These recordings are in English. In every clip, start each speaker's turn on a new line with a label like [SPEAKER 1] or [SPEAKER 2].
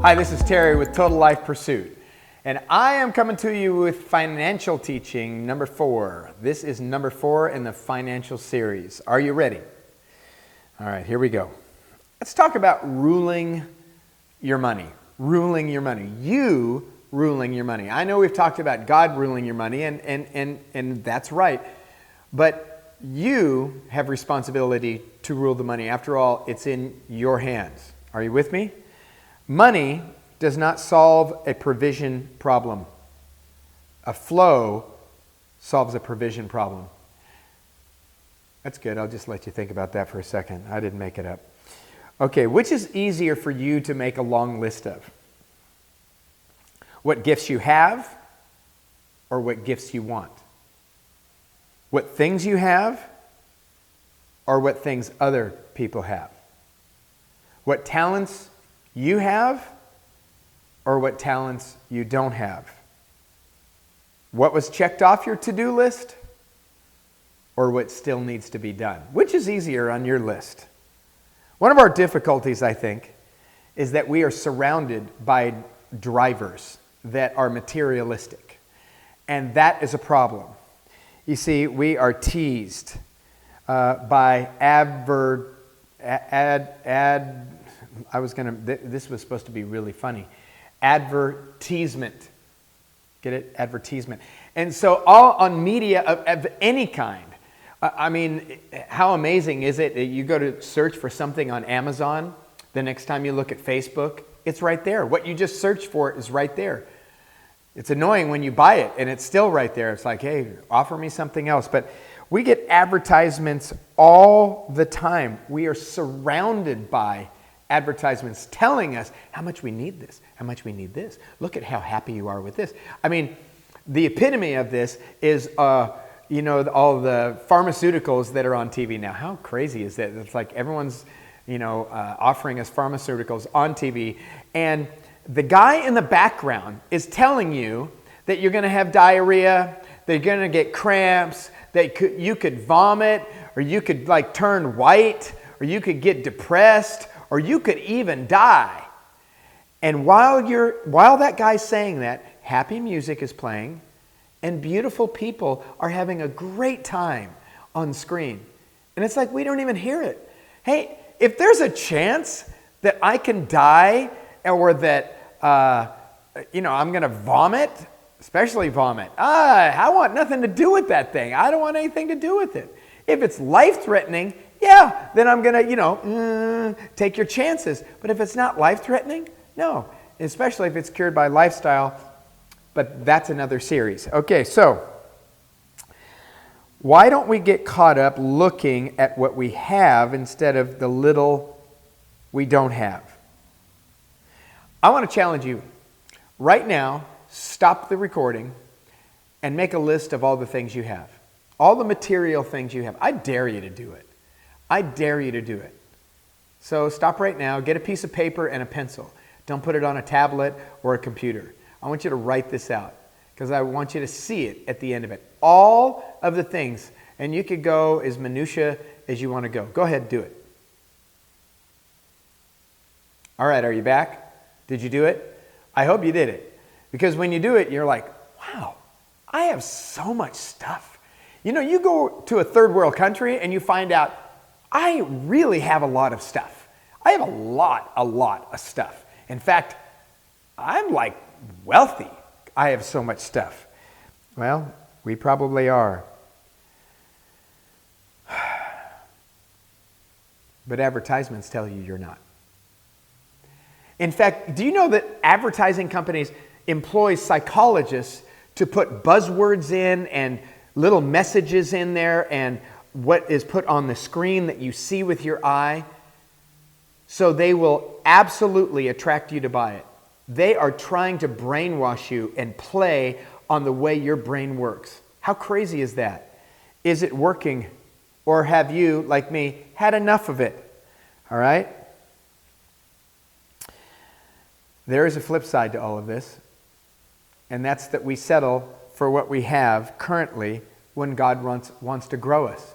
[SPEAKER 1] Hi, this is Terry with Total Life Pursuit, and I am coming to you with financial teaching number 4. This is number 4 in the financial series. Are you ready? All right, here we go. Let's talk about ruling your money. Ruling your money. You ruling your money. I know we've talked about God ruling your money, and that's right, but you have responsibility to rule the money. After all, it's in your hands. Are you with me? Money does not solve a provision problem. A flow solves a provision problem. That's good. I'll just let you think about that for a second. I didn't make it up. Okay, which is easier for you to make a long list of? What gifts you have or what gifts you want? What things you have or what things other people have? What talents you have or what talents you don't have? What was checked off your to-do list or what still needs to be done? Which is easier on your list? One of our difficulties, I think, is that we are surrounded by drivers that are materialistic. And that is a problem. You see, we are teased by this was supposed to be really funny. Advertisement. Get it? Advertisement. And so all on media of any kind. I mean, how amazing is it that you go to search for something on Amazon, the next time you look at Facebook, it's right there. What you just searched for is right there. It's annoying when you buy it and it's still right there. It's like, hey, offer me something else. But we get advertisements all the time. We are surrounded by advertisements telling us how much we need this, how much we need this. Look at how happy you are with this. I mean, the epitome of this is, all the pharmaceuticals that are on TV now. How crazy is that? It's like everyone's, offering us pharmaceuticals on TV. And the guy in the background is telling you that you're going to have diarrhea, that you're going to get cramps, that you could vomit, or you could turn white, or you could get depressed, or you could even die. And while that guy's saying that, happy music is playing, and beautiful people are having a great time on screen. And it's like we don't even hear it. Hey, if there's a chance that I can die, or that I'm going to vomit, especially vomit. I want nothing to do with that thing. I don't want anything to do with it. If it's life-threatening, yeah, then I'm going to, take your chances. But if it's not life-threatening, no. Especially if it's cured by lifestyle. But that's another series. Okay, so why don't we get caught up looking at what we have instead of the little we don't have? I want to challenge you. Right now, stop the recording and make a list of all the things you have. All the material things you have. I dare you to do it. I dare you to do it. So stop right now, get a piece of paper and a pencil. Don't put it on a tablet or a computer. I want you to write this out because I want you to see it at the end of it. All of the things, and you could go as minutia as you want to go. Go ahead, do it. All right, are you back? Did you do it? I hope you did it. Because when you do it, you're like, wow, I have so much stuff. You go to a third world country and you find out, I really have a lot of stuff. I have a lot of stuff. In fact, I'm wealthy. I have so much stuff. Well, we probably are. But advertisements tell you you're not. In fact, do you know that advertising companies employ psychologists to put buzzwords in and little messages in there and what is put on the screen that you see with your eye? So they will absolutely attract you to buy it. They are trying to brainwash you and play on the way your brain works. How crazy is that? Is it working? Or have you, like me, had enough of it? All right? There is a flip side to all of this, and that's that we settle for what we have currently when God wants to grow us.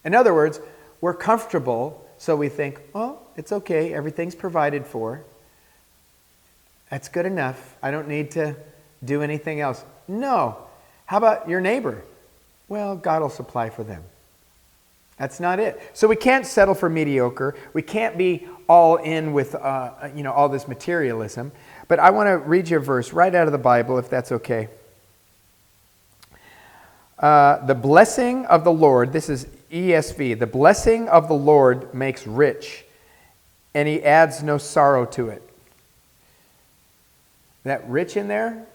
[SPEAKER 1] In other words, we're comfortable, so we think, well, it's okay, everything's provided for. That's good enough. I don't need to do anything else. No. How about your neighbor? Well, God will supply for them. That's not it. So we can't settle for mediocre. We can't be all in with all this materialism. But I want to read you a verse right out of the Bible, if that's okay. The blessing of the Lord, this is ESV, the blessing of the Lord makes rich, and he adds no sorrow to it. That rich in there,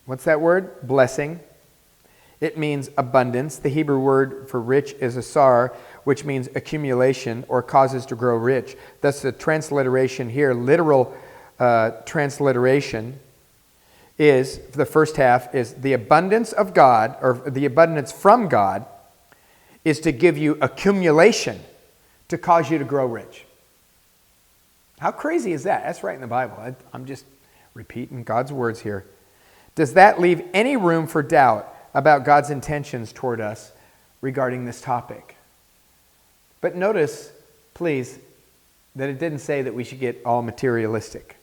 [SPEAKER 1] what's that word? Blessing. It means abundance. The Hebrew word for rich is asar, which means accumulation or causes to grow rich. Thus the transliteration here, literal transliteration, is, the first half is the abundance of God, or the abundance from God, is to give you accumulation to cause you to grow rich. How crazy is that? That's right in the Bible. I'm just repeating God's words here. Does that leave any room for doubt about God's intentions toward us regarding this topic? But notice, please, that it didn't say that we should get all materialistic.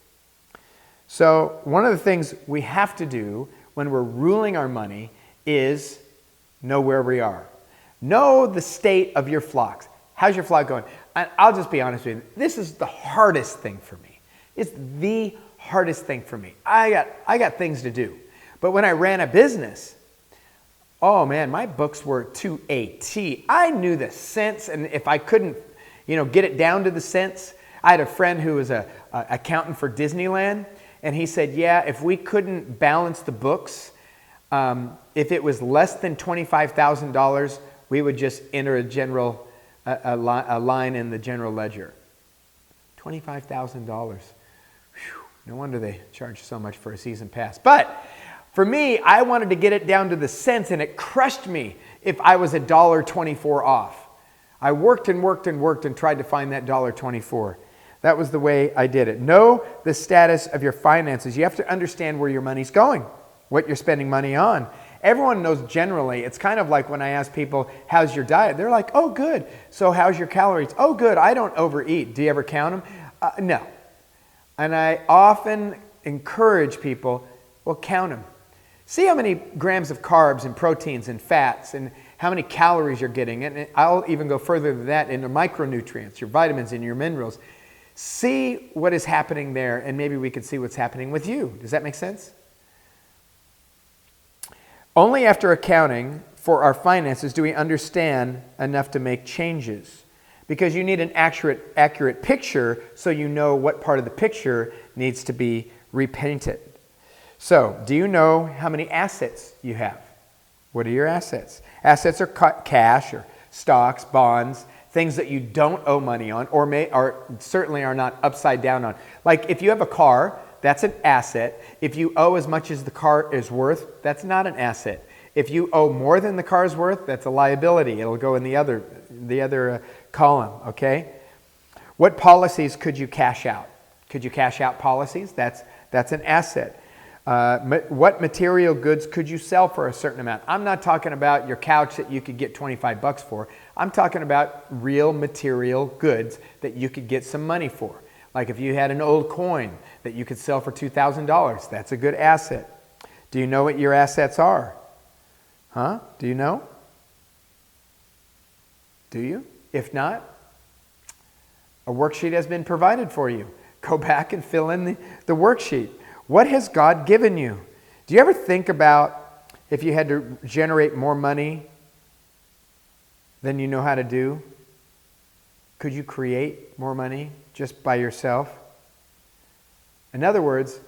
[SPEAKER 1] So one of the things we have to do when we're ruling our money is know where we are. Know the state of your flocks. How's your flock going? I'll just be honest with you. This is the hardest thing for me. It's the hardest thing for me. I got things to do. But when I ran a business, oh man, my books were to a T. I knew the cents, and if I couldn't, get it down to the cents, I had a friend who was a accountant for Disneyland, and he said, yeah, if we couldn't balance the books, if it was less than $25,000, we would just enter a line in the general ledger. $25,000. No wonder they charge so much for a season pass. But for me, I wanted to get it down to the cents, and it crushed me if I was $1.24 off. I worked and worked and worked and tried to find that $1.24. That was the way I did it. Know the status of your finances. You have to understand where your money's going, what you're spending money on. Everyone knows generally. It's kind of like when I ask people, how's your diet? They're like, oh, good. So how's your calories? Oh, good. I don't overeat. Do you ever count them? No. And I often encourage people, well, count them. See how many grams of carbs and proteins and fats and how many calories you're getting. And I'll even go further than that into micronutrients, your vitamins and your minerals. See what is happening there, and maybe we could see what's happening with you. Does that make sense? Only after accounting for our finances do we understand enough to make changes. Because you need an accurate picture so you know what part of the picture needs to be repainted. So, do you know how many assets you have? What are your assets? Assets are cash or stocks, bonds, things that you don't owe money on or certainly are not upside down on. Like if you have a car, that's an asset. If you owe as much as the car is worth, that's not an asset. If you owe more than the car is worth, that's a liability. It'll go in the other column, okay? What policies could you cash out? Could you cash out policies? That's an asset. What material goods could you sell for a certain amount? I'm not talking about your couch that you could get $25 for. I'm talking about real material goods that you could get some money for. Like if you had an old coin that you could sell for $2,000, that's a good asset. Do you know what your assets are? Huh? Do you know? Do you? If not, a worksheet has been provided for you. Go back and fill in the worksheet. What has God given you? Do you ever think about if you had to generate more money than you know how to do? Could you create more money just by yourself? In other words,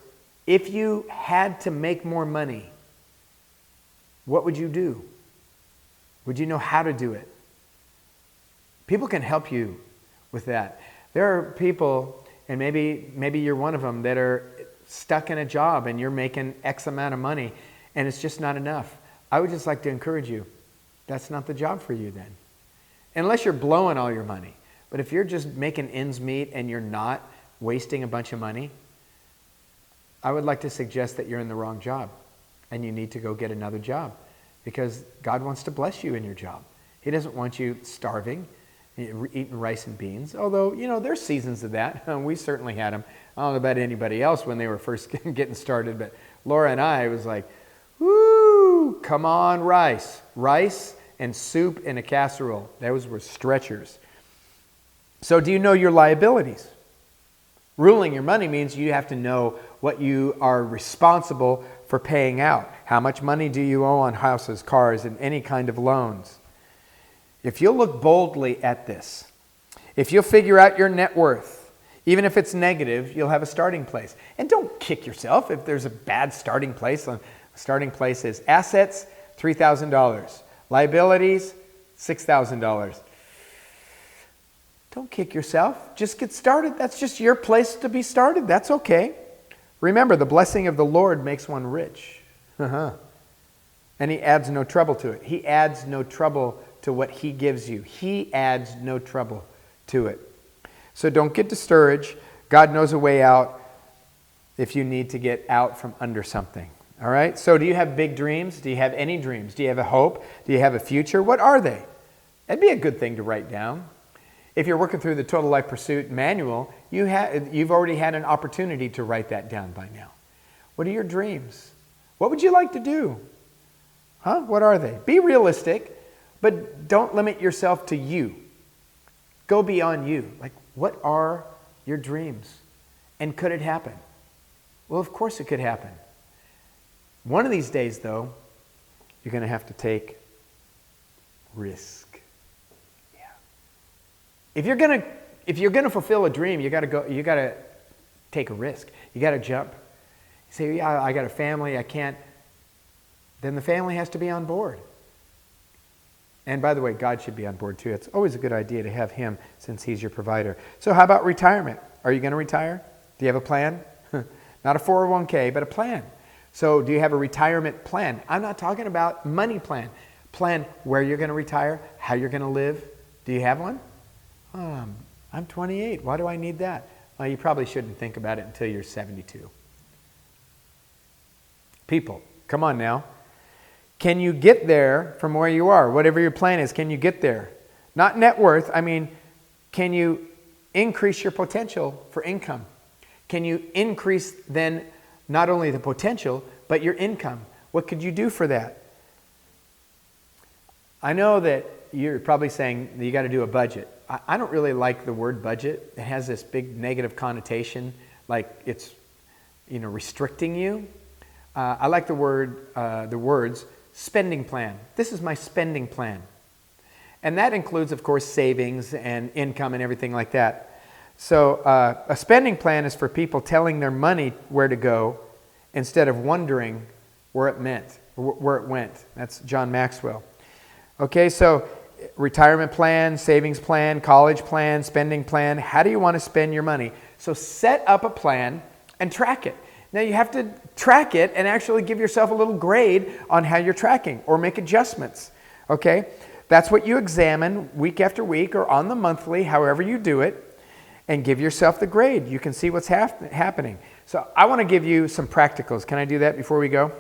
[SPEAKER 1] if you had to make more money, what would you do? Would you know how to do it? People can help you with that. There are people, and maybe you're one of them, that are stuck in a job and you're making X amount of money and it's just not enough. I would just like to encourage you, that's not the job for you then. Unless you're blowing all your money. But if you're just making ends meet and you're not wasting a bunch of money, I would like to suggest that you're in the wrong job and you need to go get another job because God wants to bless you in your job. He doesn't want you starving eating rice and beans. Although, there's seasons of that. We certainly had them. I don't know about anybody else when they were first getting started, but Laura and I, it was like, woo, come on, rice. Rice and soup in a casserole. Those were stretchers. So do you know your liabilities? Ruling your money means you have to know what you are responsible for paying out. How much money do you owe on houses, cars, and any kind of loans? If you'll look boldly at this, if you'll figure out your net worth, even if it's negative, you'll have a starting place. And don't kick yourself if there's a bad starting place. The starting place is assets, $3,000. Liabilities, $6,000. Don't kick yourself. Just get started. That's just your place to be started. That's okay. Remember, the blessing of the Lord makes one rich. And he adds no trouble to it. He adds no trouble to what he gives you. He adds no trouble to it. So don't get discouraged. God knows a way out if you need to get out from under something. All right? So do you have big dreams? Do you have any dreams? Do you have a hope? Do you have a future? What are they? That'd be a good thing to write down. If you're working through the Total Life Pursuit manual, you've already had an opportunity to write that down by now. What are your dreams? What would you like to do? What are they? Be realistic, but don't limit yourself to you. Go beyond you. Like, what are your dreams? And could it happen? Well, of course it could happen. One of these days, though, you're going to have to take risk. If you're gonna fulfill a dream, you gotta take a risk. You gotta jump. You say, yeah, I got a family, I can't. Then the family has to be on board. And by the way, God should be on board too. It's always a good idea to have him since he's your provider. So how about retirement? Are you gonna retire? Do you have a plan? Not a 401k, but a plan. So do you have a retirement plan? I'm not talking about money plan. Plan where you're gonna retire, how you're gonna live. Do you have one? I'm 28. Why do I need that? Well, you probably shouldn't think about it until you're 72. People, come on now. Can you get there from where you are? Whatever your plan is, can you get there? Not net worth. I mean, can you increase your potential for income? Can you increase then not only the potential, but your income? What could you do for that? I know that you're probably saying that you got to do a budget. I don't really like the word budget. It has this big negative connotation, like it's, restricting you. I like the words spending plan. This is my spending plan. And that includes, of course, savings and income and everything like that. So a spending plan is for people telling their money where to go instead of wondering where it went. That's John Maxwell. Okay, so retirement plan, savings plan, college plan, spending plan. How do you want to spend your money? So set up a plan and track it. Now you have to track it and actually give yourself a little grade on how you're tracking or make adjustments. Okay? That's what you examine week after week or on the monthly, however you do it, and give yourself the grade. You can see what's happening. So I want to give you some practicals. Can I do that before we go?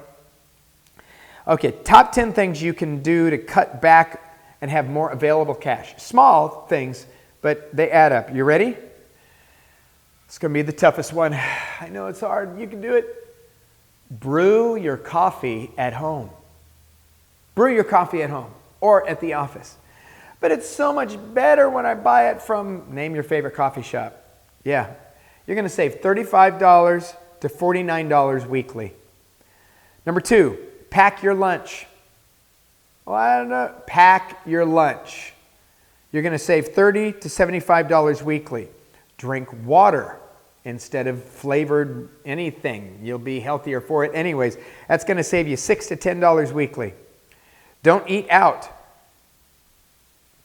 [SPEAKER 1] Okay, top 10 things you can do to cut back and have more available cash. Small things, but they add up. You ready? It's going to be the toughest one. I know it's hard. You can do it. Brew your coffee at home. Brew your coffee at home or at the office. But it's so much better when I buy it from, name your favorite coffee shop. Yeah. You're going to save $35 to $49 weekly. Number 2, pack your lunch. Well, I don't know. Pack your lunch. You're going to save $30 to $75 weekly. Drink water instead of flavored anything. You'll be healthier for it anyways. That's going to save you $6 to $10 weekly. Don't eat out.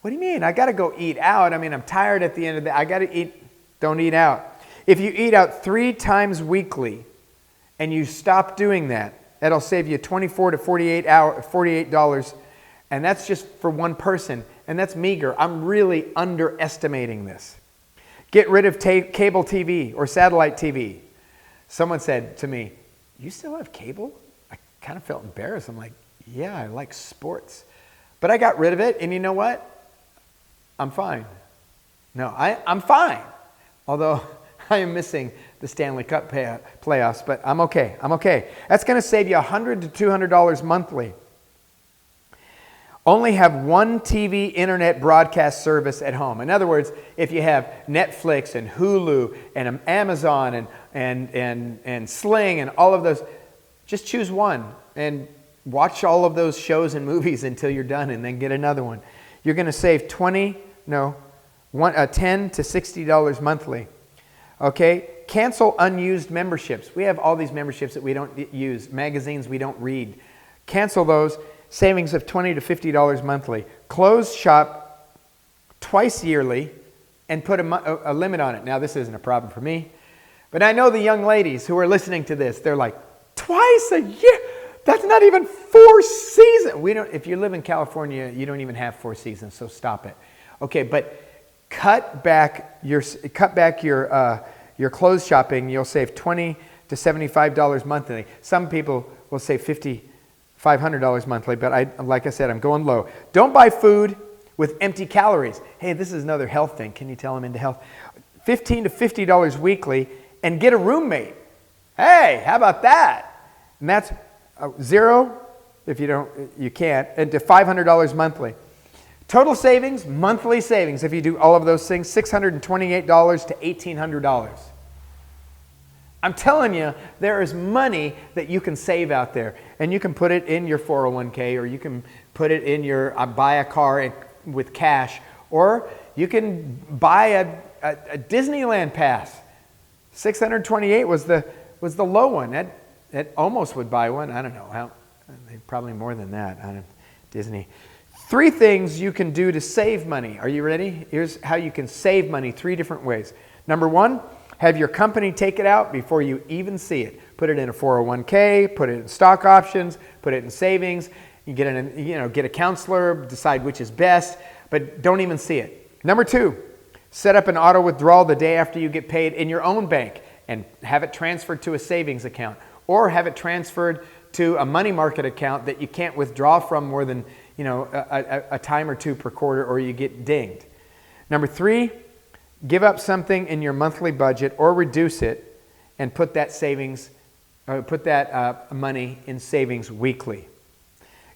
[SPEAKER 1] What do you mean? I got to go eat out. I mean, I'm tired at the end of the day. I got to eat. Don't eat out. If you eat out 3 times weekly and you stop doing that, that'll save you $24 to $48. And that's just for one person. And that's meager. I'm really underestimating this. Get rid of cable TV or satellite TV. Someone said to me, "You still have cable?" I kind of felt embarrassed. I'm like, yeah, I like sports. But I got rid of it. And you know what? I'm fine. No, I'm fine. Although I am missing the Stanley Cup playoffs, but I'm okay. I'm okay. That's going to save you $100 to $200 monthly. Only have one TV internet broadcast service at home. In other words, if you have Netflix and Hulu and Amazon and Sling and all of those, just choose one and watch all of those shows and movies until you're done, and then get another one. You're going to save $10 to $60 monthly. Okay? Cancel unused memberships. We have all these memberships that we don't use, magazines we don't read. Cancel those. Savings of $20 to $50 monthly. Close shop twice yearly and put a limit on it. Now, this isn't a problem for me, but I know the young ladies who are listening to this, they're like, twice a year? That's not even 4 seasons. If you live in California, you don't even have 4 seasons, so stop it. Okay, but cut back your clothes shopping. You'll save $20 to $75 monthly. Some people will save $500 monthly, but like I said, I'm going low. Don't buy food with empty calories. Hey, this is another health thing. Can you tell them into health? $15 to $50 weekly, and get a roommate. Hey, how about that? And that's $0 if you can't, and to $500 monthly. Total savings, monthly savings, if you do all of those things, $628 to $1,800. I'm telling you, there is money that you can save out there. And you can put it in your 401k, or you can put it in buy a car with cash, or you can buy a Disneyland pass. $628 was the low one. That almost would buy one. I don't know. Probably more than that. Disney. 3 things you can do to save money. Are you ready? Here's how you can save money 3 different ways. Number 1, have your company take it out before you even see it. Put it in a 401k, put it in stock options, put it in savings. You get a counselor, decide which is best, but don't even see it. Number 2, set up an auto withdrawal the day after you get paid in your own bank and have it transferred to a savings account, or have it transferred to a money market account that you can't withdraw from more than a time or 2 per quarter, or you get dinged. Number 3, give up something in your monthly budget or reduce it, and put that money in savings weekly.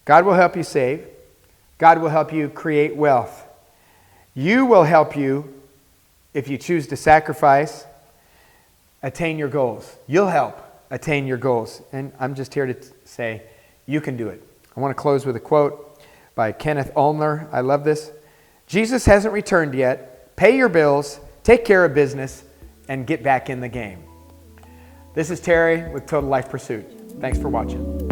[SPEAKER 1] God will help you save. God will help you create wealth. You will help you, if you choose to sacrifice, attain your goals. You'll help attain your goals. And I'm just here to say, you can do it. I want to close with a quote by Kenneth Ulner. I love this. Jesus hasn't returned yet. Pay your bills, take care of business, and get back in the game. This is Terry with Total Life Pursuit. Thanks for watching.